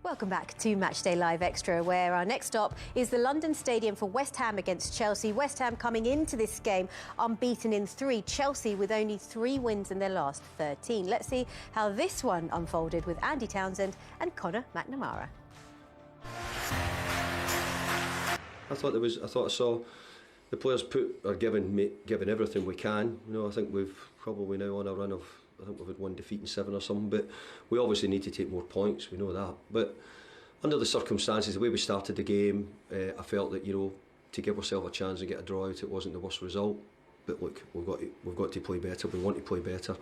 Welcome back to Matchday Live Extra, where our next stop is the London Stadium for West Ham against Chelsea. West Ham coming into this game unbeaten in 3. Chelsea with only 3 wins in their last 13. Let's see how this one unfolded with Andy Townsend and Conor McNamara. I thought I saw the players giving everything we can. You know, I think we've probably now on a run of, I think we've had 1 defeat in 7 or something, but we obviously need to take more points, we know that. But under the circumstances, the way we started the game, I felt that, you know, to give ourselves a chance and get a draw out, it wasn't the worst result. But look, we've got to play better, we want to play better.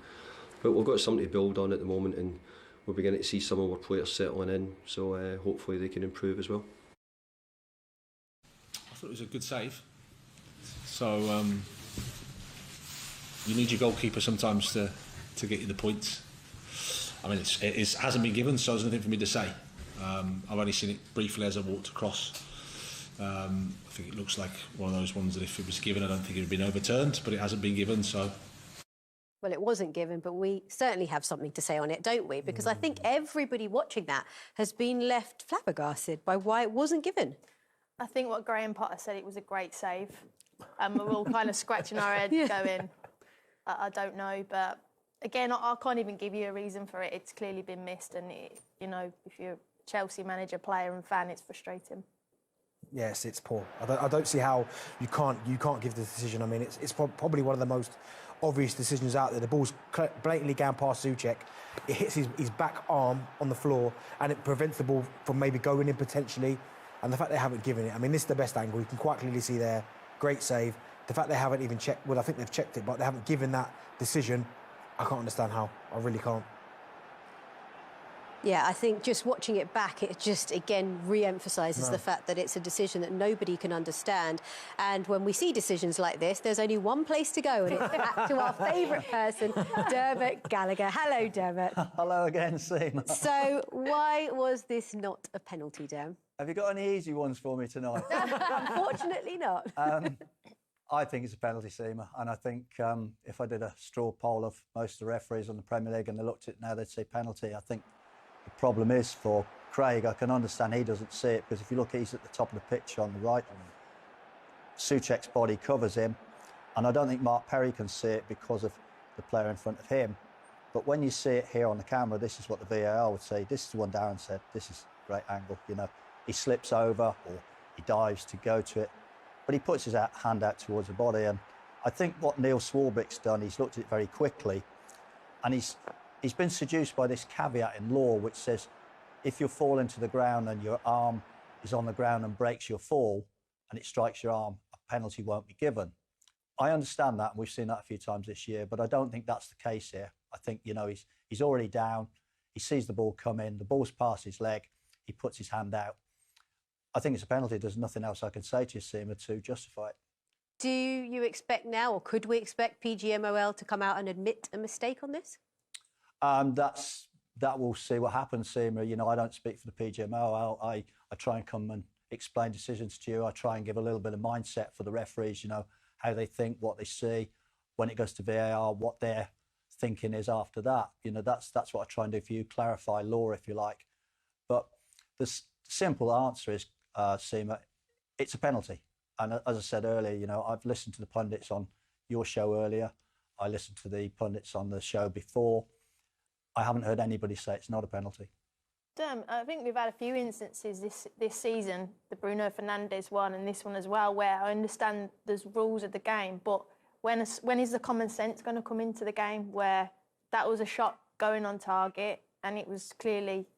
But we've got something to build on at the moment, and we're beginning to see some of our players settling in, so hopefully they can improve as well. I thought it was a good save. So you need your goalkeeper sometimes to get you the points. I mean, it hasn't been given, so there's nothing for me to say. I've only seen it briefly as I walked across. I think it looks like one of those ones that if it was given, I don't think it would have been overturned, but it hasn't been given, so... Well, it wasn't given, but we certainly have something to say on it, don't we? Because I think everybody watching that has been left flabbergasted by why it wasn't given. I think what Graham Potter said, it was a great save. We're all kind of scratching our head going, I don't know, but again, I can't even give you a reason for it. It's clearly been missed, and you know, if you're a Chelsea manager, player and fan, it's frustrating. Yes, it's poor. I don't see how you can't give the decision. I mean, it's probably one of the most obvious decisions out there. The ball's blatantly going past Soucek. It hits his back arm on the floor, and it prevents the ball from maybe going in potentially. And the fact they haven't given it, I mean, this is the best angle. You can quite clearly see there. Great save. The fact they haven't even checked, well, I think they've checked it, but they haven't given that decision. I can't understand how. I really can't. Yeah, I think just watching it back, it just, again, re-emphasises the fact that it's a decision that nobody can understand. And when we see decisions like this, there's only one place to go, and it's back to our favourite person, Dermot Gallagher. Hello, Dermot. Hello again, Seema. So why was this not a penalty, Derm? Have you got any easy ones for me tonight? Unfortunately not. I think it's a penalty, Seema, and I think if I did a straw poll of most of the referees on the Premier League and they looked at it now, they'd say penalty. I think the problem is for Craig, I can understand he doesn't see it, because if you look, he's at the top of the pitch on the right. Soucek's body covers him, and I don't think Mark Perry can see it because of the player in front of him. But when you see it here on the camera, this is what the VAR would say. This is the one Darren said, this is a great angle, you know. He slips over or he dives to go to it, but he puts his hand out towards the body. And I think what Neil Swarbrick's done, he's looked at it very quickly, and he's been seduced by this caveat in law which says if you fall into the ground and your arm is on the ground and breaks your fall and it strikes your arm, a penalty won't be given. I understand that, and we've seen that a few times this year, but I don't think that's the case here. I think, you know, he's already down, he sees the ball come in, the ball's past his leg, he puts his hand out. I think it's a penalty. There's nothing else I can say to you, Seema, to justify it. Do you expect now, or could we expect PGMOL to come out and admit a mistake on this? That we'll see what happens, Seema. You know, I don't speak for the PGMOL. I try and come and explain decisions to you. I try and give a little bit of mindset for the referees, you know, how they think, what they see. When it goes to VAR, what their thinking is after that. You know, that's what I try and do for you, clarify law, if you like. But the simple answer is, Seema, it's a penalty. And as I said earlier, you know, I've listened to the pundits on your show earlier. I listened to the pundits on the show before. I haven't heard anybody say it's not a penalty. I think we've had a few instances this season, the Bruno Fernandes one and this one as well, where I understand there's rules of the game, but when is the common sense going to come into the game, where that was a shot going on target and it was clearly...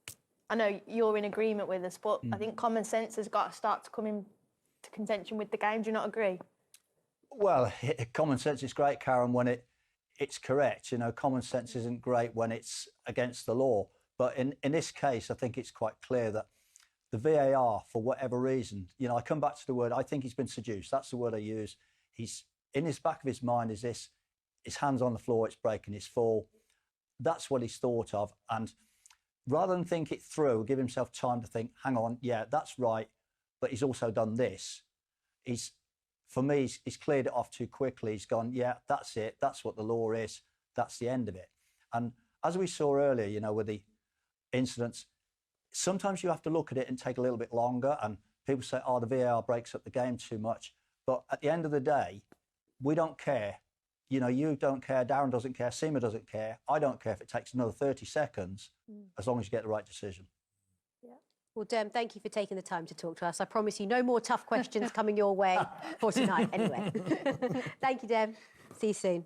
I know you're in agreement with us, but I think common sense has got to start to come into contention with the game. Do you not agree? Well, common sense is great, Karen, when it's correct. You know, common sense isn't great when it's against the law. But in this case, I think it's quite clear that the VAR, for whatever reason, you know, I come back to the word, I think he's been seduced. That's the word I use. He's, in his back of his mind is this, his hand's on the floor, it's breaking his fall. That's what he's thought of. And rather than think it through, give himself time to think, hang on, yeah, that's right, but he's also done this. For me, he's cleared it off too quickly. He's gone, yeah, that's it, that's what the law is, that's the end of it. And as we saw earlier, you know, with the incidents, sometimes you have to look at it and take a little bit longer. And people say, oh, the VAR breaks up the game too much. But at the end of the day, we don't care. You know, you don't care, Darren doesn't care, Seema doesn't care. I don't care if it takes another 30 seconds, as long as you get the right decision. Well, Dem, thank you for taking the time to talk to us. I promise you no more tough questions coming your way for tonight anyway. Thank you, Dem. See you soon.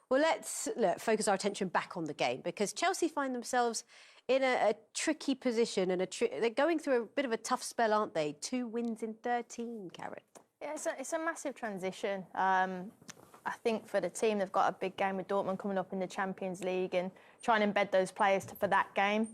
Well, let's focus our attention back on the game, because Chelsea find themselves in a tricky position and they're going through a bit of a tough spell, aren't they? 2 wins in 13, Karen. Yeah, it's a massive transition. I think for the team, they've got a big game with Dortmund coming up in the Champions League and try and embed those players for that game.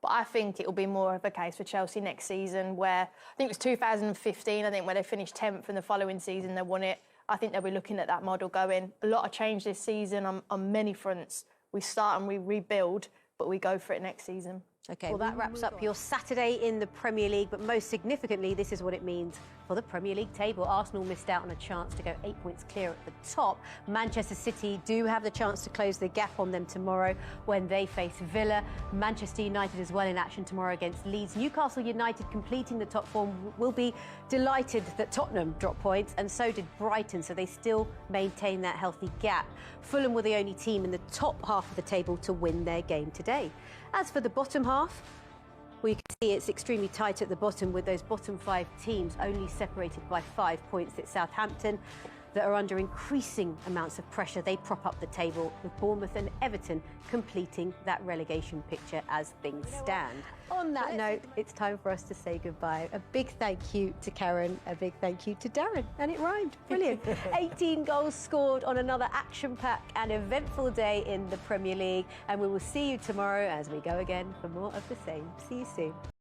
But I think it will be more of a case for Chelsea next season, where I think it was 2015, I think, where they finished 10th, and the following season they won it. I think they'll be looking at that model going, a lot of change this season on many fronts. We start and we rebuild, but we go for it next season. OK, well, that wraps up your Saturday in the Premier League, but most significantly, this is what it means for the Premier League table. Arsenal missed out on a chance to go 8 points clear at the top. Manchester City do have the chance to close the gap on them tomorrow when they face Villa. Manchester United as well in action tomorrow against Leeds. Newcastle United, completing the top form, will be delighted that Tottenham dropped points, and so did Brighton, so they still maintain that healthy gap. Fulham were the only team in the top half of the table to win their game today. As for the bottom half, well, you can see it's extremely tight at the bottom, with those bottom 5 teams only separated by 5 points. It's Southampton that are under increasing amounts of pressure. They prop up the table, with Bournemouth and Everton completing that relegation picture as things stand. On that note, it's time for us to say goodbye. A big thank you to Karen, a big thank you to Darren, and it rhymed. Brilliant. 18 goals scored on another action-packed and eventful day in the Premier League, and we will see you tomorrow as we go again for more of the same. See you soon.